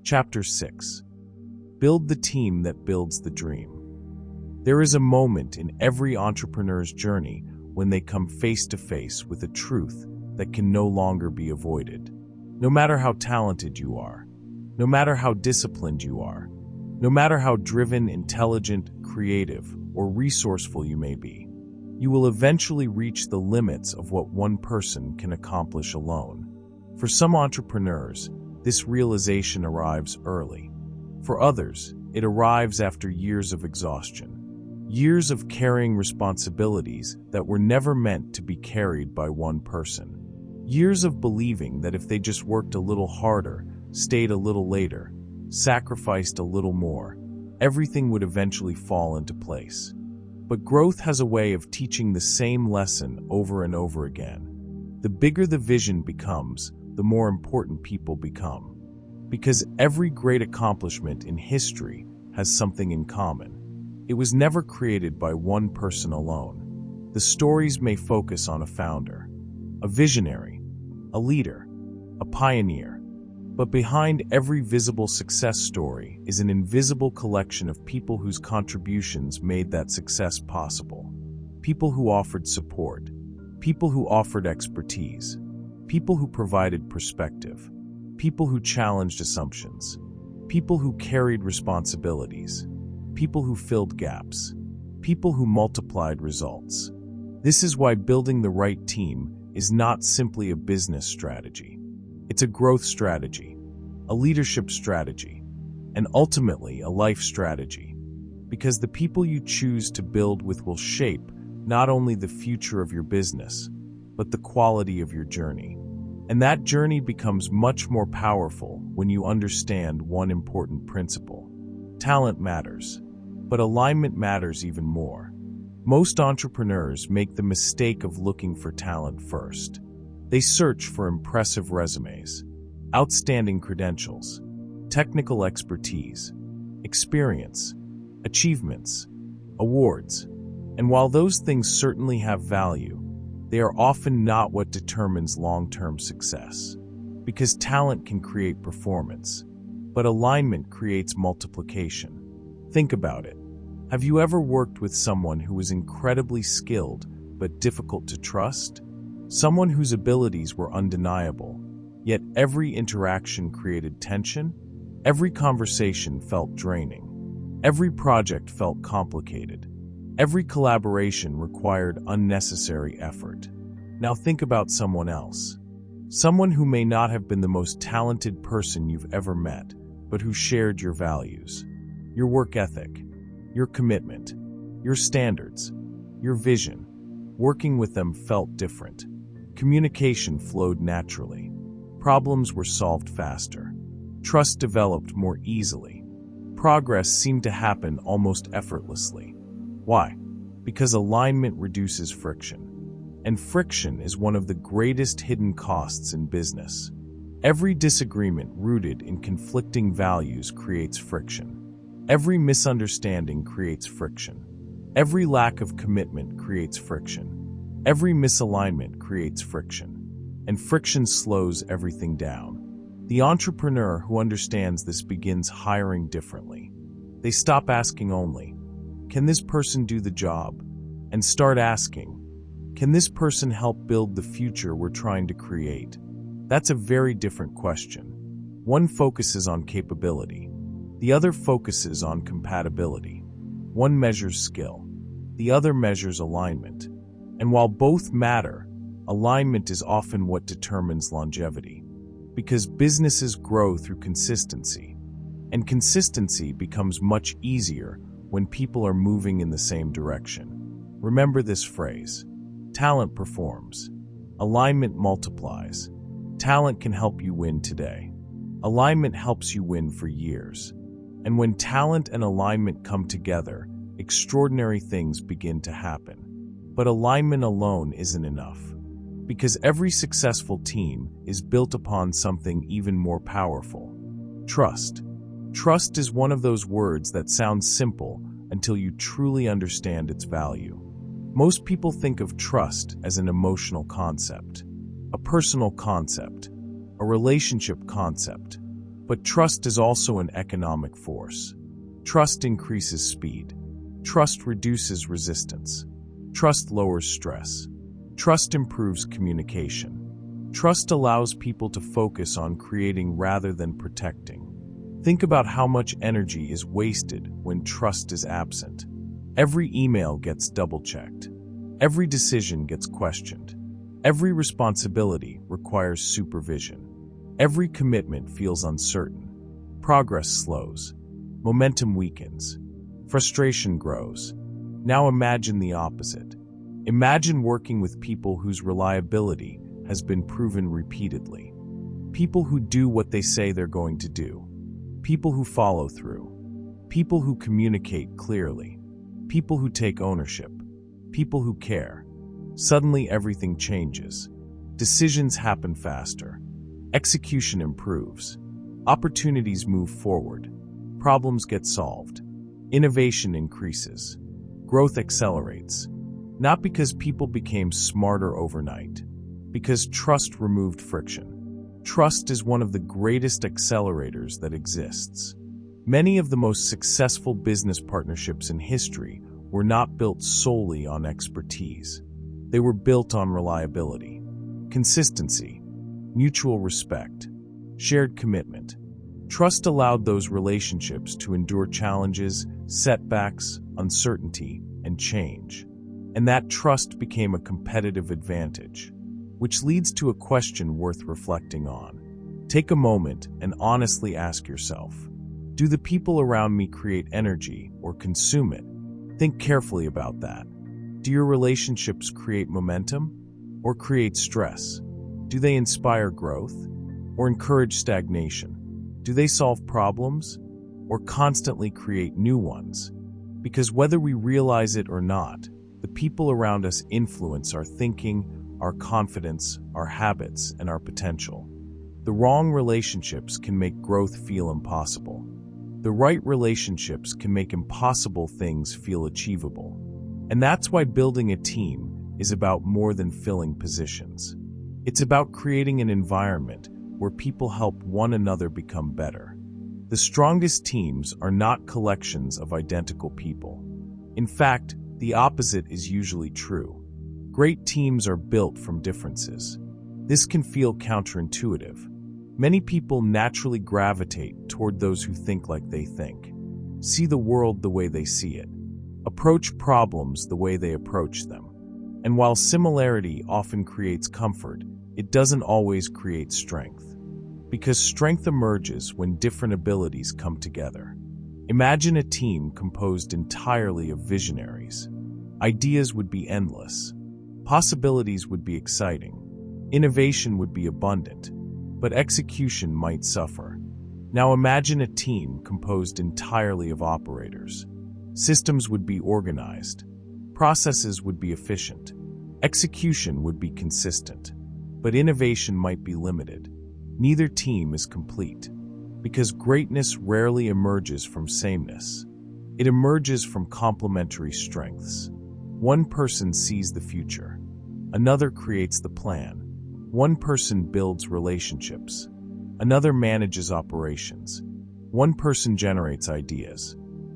Chapter 6. Build the team that builds the dream. There is a moment in every entrepreneur's journey when they come face to face with a truth that can no longer be avoided. No matter how talented you are, no matter how disciplined you are, no matter how driven, intelligent, creative, or resourceful you may be, you will eventually reach the limits of what one person can accomplish alone. For some entrepreneurs, this realization arrives early. For others, it arrives after years of exhaustion, years of carrying responsibilities that were never meant to be carried by one person, years of believing that if they just worked a little harder, stayed a little later, sacrificed a little more, everything would eventually fall into place. But growth has a way of teaching the same lesson over and over again. The bigger the vision becomes, the more important people become. Because every great accomplishment in history has something in common. It was never created by one person alone. The stories may focus on a founder, a visionary, a leader, a pioneer. But behind every visible success story is an invisible collection of people whose contributions made that success possible. People who offered support, people who offered expertise, people who provided perspective, people who challenged assumptions, people who carried responsibilities, people who filled gaps, people who multiplied results. This is why building the right team is not simply a business strategy. It's a growth strategy, a leadership strategy, and ultimately a life strategy. Because the people you choose to build with will shape not only the future of your business, but the quality of your journey. And that journey becomes much more powerful when you understand one important principle. Talent matters, but alignment matters even more. Most entrepreneurs make the mistake of looking for talent first. They search for impressive resumes, outstanding credentials, technical expertise, experience, achievements, awards. And while those things certainly have value, they are often not what determines long-term success. Because talent can create performance, but alignment creates multiplication. Think about it. Have you ever worked with someone who was incredibly skilled but difficult to trust? Someone whose abilities were undeniable, yet every interaction created tension? Every conversation felt draining. Every project felt complicated. Every collaboration required unnecessary effort. Now think about someone else. Someone who may not have been the most talented person you've ever met, but who shared your values, your work ethic, your commitment, your standards, your vision. Working with them felt different. Communication flowed naturally. Problems were solved faster. Trust developed more easily. Progress seemed to happen almost effortlessly. Why? Because alignment reduces friction. And friction is one of the greatest hidden costs in business. Every disagreement rooted in conflicting values creates friction. Every misunderstanding creates friction. Every lack of commitment creates friction. Every misalignment creates friction. And friction slows everything down. The entrepreneur who understands this begins hiring differently. They stop asking only, "Can this person do the job?" and start asking, "Can this person help build the future we're trying to create?" That's a very different question. One focuses on capability. The other focuses on compatibility. One measures skill. The other measures alignment. And while both matter, alignment is often what determines longevity. Because businesses grow through consistency. And consistency becomes much easier when people are moving in the same direction. Remember this phrase: talent performs. Alignment multiplies. Talent can help you win today. Alignment helps you win for years. And when talent and alignment come together, extraordinary things begin to happen. But alignment alone isn't enough. Because every successful team is built upon something even more powerful: trust. Trust is one of those words that sounds simple until you truly understand its value. Most people think of trust as an emotional concept, a personal concept, a relationship concept. But trust is also an economic force. Trust increases speed. Trust reduces resistance. Trust lowers stress. Trust improves communication. Trust allows people to focus on creating rather than protecting. Think about how much energy is wasted when trust is absent. Every email gets double-checked. Every decision gets questioned. Every responsibility requires supervision. Every commitment feels uncertain. Progress slows. Momentum weakens. Frustration grows. Now imagine the opposite. Imagine working with people whose reliability has been proven repeatedly. People who do what they say they're going to do. People who follow through. People who communicate clearly. People who take ownership. People who care. Suddenly everything changes. Decisions happen faster. Execution improves. Opportunities move forward. Problems get solved. Innovation increases. Growth accelerates. Not because people became smarter overnight, because trust removed friction. Trust is one of the greatest accelerators that exists. Many of the most successful business partnerships in history were not built solely on expertise. They were built on reliability, consistency, mutual respect, shared commitment. Trust allowed those relationships to endure challenges, setbacks, uncertainty, and change. And that trust became a competitive advantage, which leads to a question worth reflecting on. Take a moment and honestly ask yourself, do the people around me create energy or consume it? Think carefully about that. Do your relationships create momentum or create stress? Do they inspire growth or encourage stagnation? Do they solve problems or constantly create new ones? Because whether we realize it or not, the people around us influence our thinking, our confidence, our habits, and our potential. The wrong relationships can make growth feel impossible. The right relationships can make impossible things feel achievable. And that's why building a team is about more than filling positions. It's about creating an environment where people help one another become better. The strongest teams are not collections of identical people. In fact, the opposite is usually true. Great teams are built from differences. This can feel counterintuitive. Many people naturally gravitate toward those who think like they think, see the world the way they see it, approach problems the way they approach them. And while similarity often creates comfort, it doesn't always create strength. Because strength emerges when different abilities come together. Imagine a team composed entirely of visionaries. Ideas would be endless. Possibilities would be exciting. Innovation would be abundant. But execution might suffer. Now imagine a team composed entirely of operators. Systems would be organized. Processes would be efficient. Execution would be consistent. But innovation might be limited. Neither team is complete, because greatness rarely emerges from sameness. It emerges from complementary strengths. One person sees the future. Another creates the plan. One person builds relationships. Another manages operations. One person generates ideas.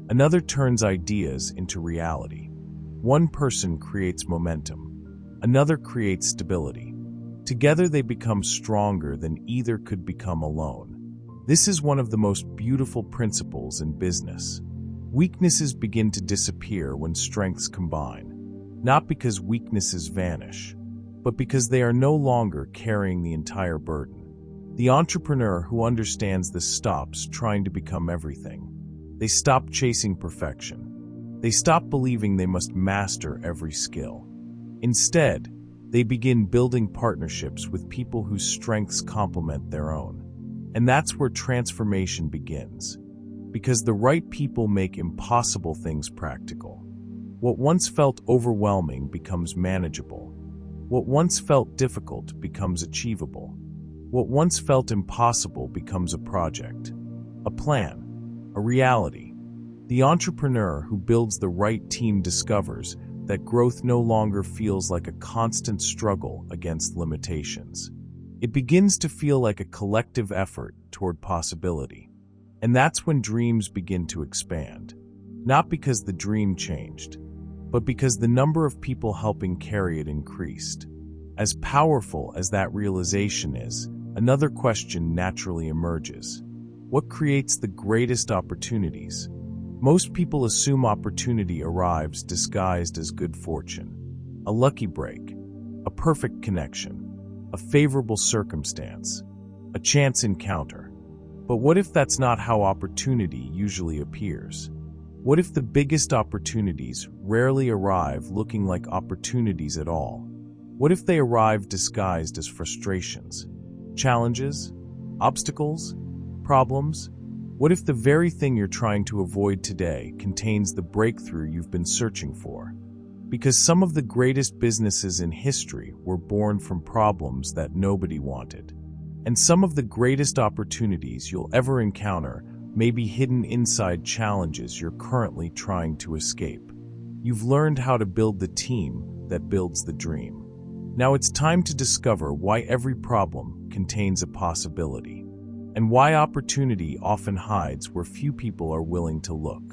Another turns ideas into reality. One person creates momentum. Another creates stability. Together they become stronger than either could become alone. This is one of the most beautiful principles in business. Weaknesses begin to disappear when strengths combine, not because weaknesses vanish, but because they are no longer carrying the entire burden. The entrepreneur who understands this stops trying to become everything. They stop chasing perfection. They stop believing they must master every skill. Instead, they begin building partnerships with people whose strengths complement their own. And that's where transformation begins. Because the right people make impossible things practical. What once felt overwhelming becomes manageable. What once felt difficult becomes achievable. What once felt impossible becomes a project, a plan, a reality. The entrepreneur who builds the right team discovers that growth no longer feels like a constant struggle against limitations. It begins to feel like a collective effort toward possibility. And that's when dreams begin to expand. Not because the dream changed, but because the number of people helping carry it increased. As powerful as that realization is, another question naturally emerges. What creates the greatest opportunities? Most people assume opportunity arrives disguised as good fortune. A lucky break, a perfect connection, a favorable circumstance, a chance encounter. But what if that's not how opportunity usually appears? What if the biggest opportunities rarely arrive looking like opportunities at all? What if they arrive disguised as frustrations, challenges, obstacles, problems? What if the very thing you're trying to avoid today contains the breakthrough you've been searching for? Because some of the greatest businesses in history were born from problems that nobody wanted. And some of the greatest opportunities you'll ever encounter may be hidden inside challenges you're currently trying to escape. You've learned how to build the team that builds the dream. Now it's time to discover why every problem contains a possibility, and why opportunity often hides where few people are willing to look.